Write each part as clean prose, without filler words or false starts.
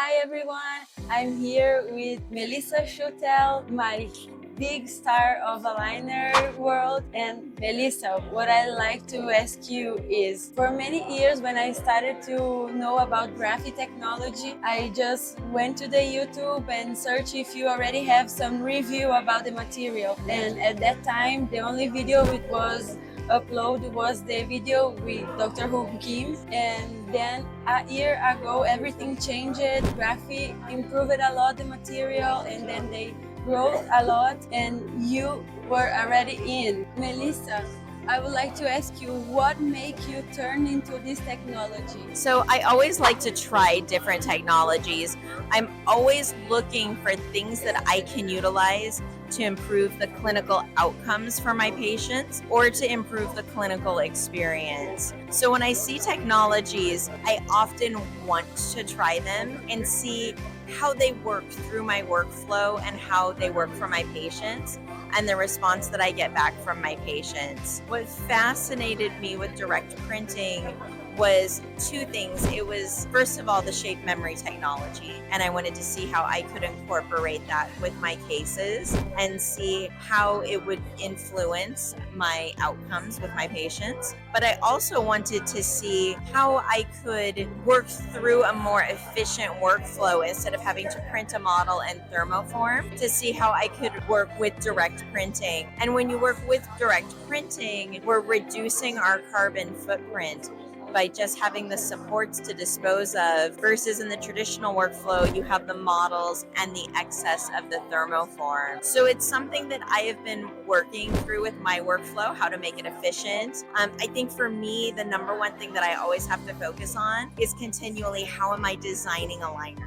Hi everyone, I'm here with Melissa Shotell, my big star of aligner world. And Melissa, what I like to ask you is, for many years when I started to know about Graphy technology, I just went to the YouTube and searched if you already have some review about the material. And at that time, the only video it was upload was the video with Dr. Hu Kim, and then a year ago everything changed. Graphy improved a lot the material, and then they growth a lot, and you were already in. Melissa, I would like to ask you, what made you turn into this technology? So I always like to try different technologies. I'm always looking for things that I can utilize to improve the clinical outcomes for my patients or to improve the clinical experience. So when I see technologies, I often want to try them and see how they work through my workflow and how they work for my patients and the response that I get back from my patients. What fascinated me with direct printing was two things. It was, first of all, the shape memory technology, and I wanted to see how I could incorporate that with my cases and see how it would influence my outcomes with my patients. But I also wanted to see how I could work through a more efficient workflow instead of having to print a model and thermoform, to see how I could work with direct printing. And when you work with direct printing, we're reducing our carbon footprint by just having the supports to dispose of, versus in the traditional workflow, you have the models and the excess of the thermoform. So it's something that I have been working through with my workflow, how to make it efficient. I think for me, the number one thing that I always have to focus on is continually, how am I designing aligners?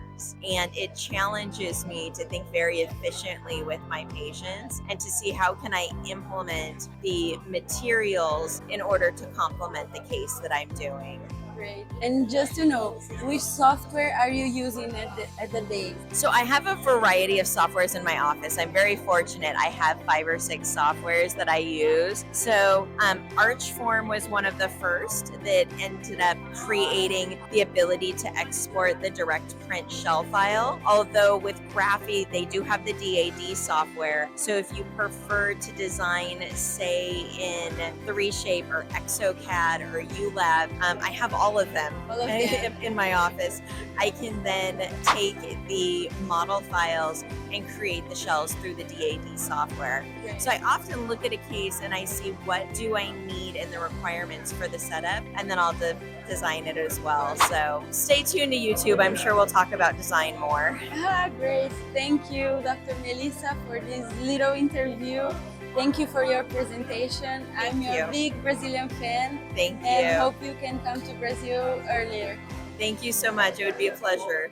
And it challenges me to think very efficiently with my patients and to see how can I implement the materials in order to complement the case that I'm doing. Great. And just to know, which software are you using at the day? So I have a variety of softwares in my office. I'm very fortunate. I have 5 or 6 softwares that I use. So Archform was one of the first that ended up creating the ability to export the direct print shell file. Although with Graphy, they do have the DAD software. So if you prefer to design, say, in 3Shape or ExoCAD or ULab, I have all of them in my office. I can then take the model files and create the shells through the DAD software. So I often look at a case and I see, what do I need in the requirements for the setup, and then I'll design it as well. So stay tuned to YouTube. I'm sure we'll talk about design more. Great. Thank you, Dr. Melissa, for this little interview. Thank you for your presentation. I'm your big Brazilian fan. Thank you. And hope you can come to Brazil earlier. Thank you so much. It would be a pleasure.